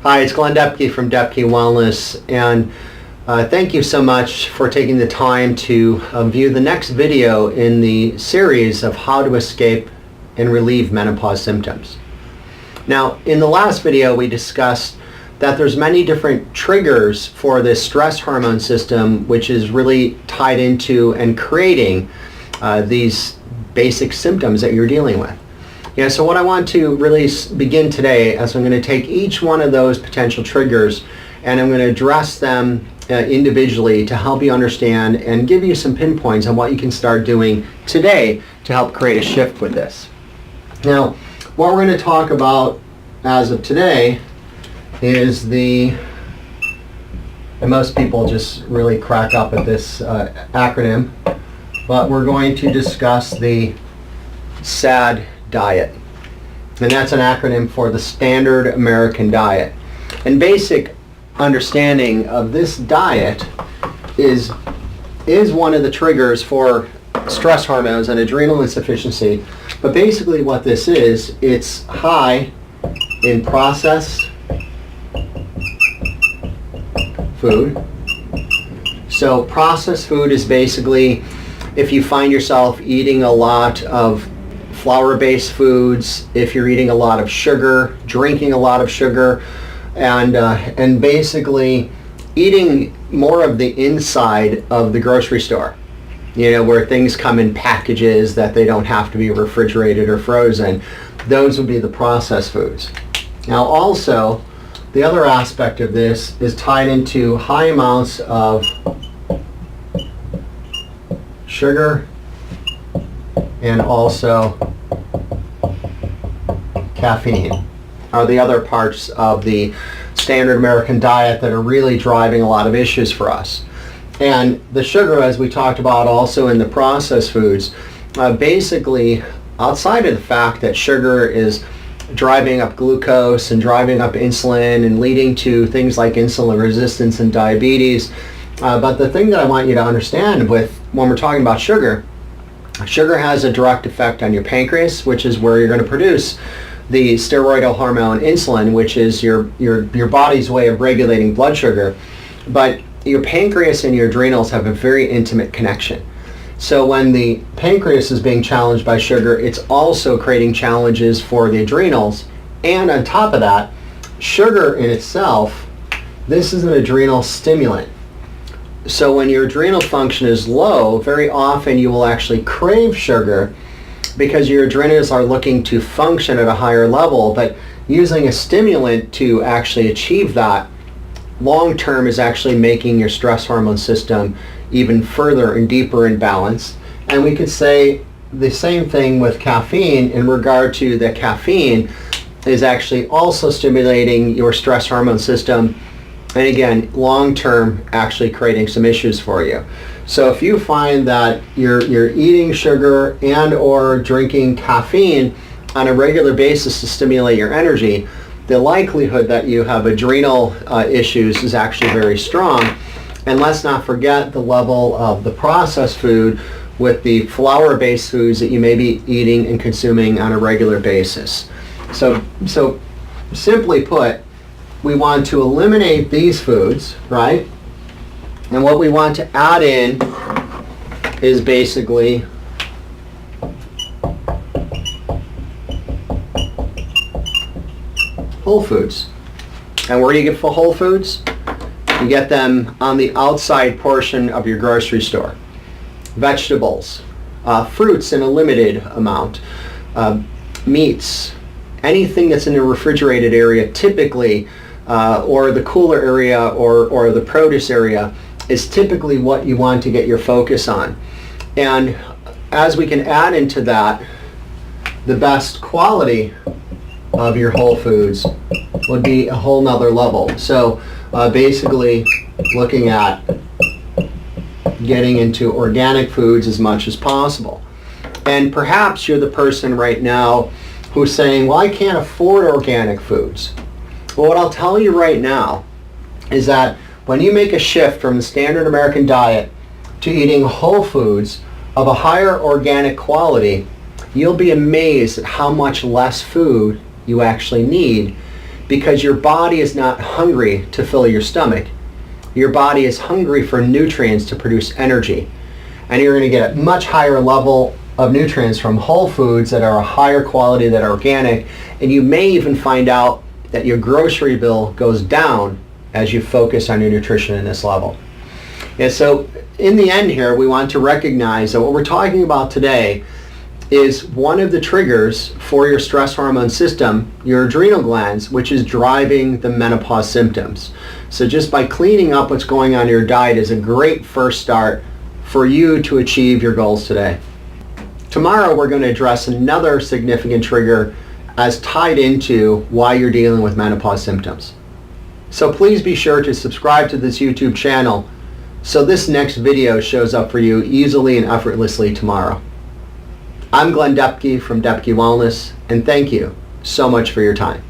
Hi, it's Glenn Depke from Depke Wellness, and thank you so much for taking the time to view the next video in the series of how to escape and relieve menopause symptoms. Now, in the last video we discussed that there's many different triggers for this stress hormone system, which is really tied into and creating these basic symptoms that you're dealing with. Yeah, so what I want to really begin today is I'm going to take each one of those potential triggers and I'm going to address them individually to help you understand and give you some pinpoints on what you can start doing today to help create a shift with this. Now, what we're going to talk about as of today is and most people just really crack up at this acronym, but we're going to discuss the SAD diet, and that's an acronym for the Standard American Diet. And basic understanding of this diet is one of the triggers for stress hormones and adrenal insufficiency. But basically what this is, it's high in processed food. So processed food is basically if you find yourself eating a lot of flour-based foods, if you're eating a lot of sugar, drinking a lot of sugar, and basically eating more of the inside of the grocery store, where things come in packages that they don't have to be refrigerated or frozen. Those would be the processed foods. Now also, the other aspect of this is tied into high amounts of sugar and also caffeine are the other parts of the Standard American Diet that are really driving a lot of issues for us. And the sugar, as we talked about also in the processed foods, basically outside of the fact that sugar is driving up glucose and driving up insulin and leading to things like insulin resistance and diabetes, but the thing that I want you to understand when we're talking about sugar has a direct effect on your pancreas, which is where you're going to produce the steroidal hormone insulin, which is your body's way of regulating blood sugar. But your pancreas and your adrenals have a very intimate connection. So when the pancreas is being challenged by sugar, it's also creating challenges for the adrenals. And on top of that, sugar in itself, this is an adrenal stimulant. So when your adrenal function is low, very often you will actually crave sugar because your adrenals are looking to function at a higher level, but using a stimulant to actually achieve that long term is actually making your stress hormone system even further and deeper in balance. And we could say the same thing with caffeine in regard to the caffeine is actually also stimulating your stress hormone system, and again, long term actually creating some issues for you. So if you find that you're eating sugar and or drinking caffeine on a regular basis to stimulate your energy, the likelihood that you have adrenal issues is actually very strong. And let's not forget the level of the processed food with the flour-based foods that you may be eating and consuming on a regular basis. So simply put, we want to eliminate these foods, right? And what we want to add in is basically whole foods. And where do you get for whole foods? You get them on the outside portion of your grocery store. Vegetables, fruits in a limited amount, meats, anything that's in the refrigerated area typically, or the cooler area or the produce area is typically what you want to get your focus on. And as we can add into that, the best quality of your whole foods would be a whole nother level. So basically looking at getting into organic foods as much as possible. And perhaps you're the person right now who's saying, well, I can't afford organic foods. Well, what I'll tell you right now is that when you make a shift from the Standard American Diet to eating whole foods of a higher organic quality, you'll be amazed at how much less food you actually need, because your body is not hungry to fill your stomach. Your body is hungry for nutrients to produce energy. And you're going to get a much higher level of nutrients from whole foods that are a higher quality, that are organic, and you may even find out that your grocery bill goes down as you focus on your nutrition in this level. And so in the end here, we want to recognize that what we're talking about today is one of the triggers for your stress hormone system, your adrenal glands, which is driving the menopause symptoms. So just by cleaning up what's going on in your diet is a great first start for you to achieve your goals today. Tomorrow we're going to address another significant trigger as tied into why you're dealing with menopause symptoms. So please be sure to subscribe to this YouTube channel so this next video shows up for you easily and effortlessly tomorrow. I'm Depke from Depke Wellness, and thank you so much for your time.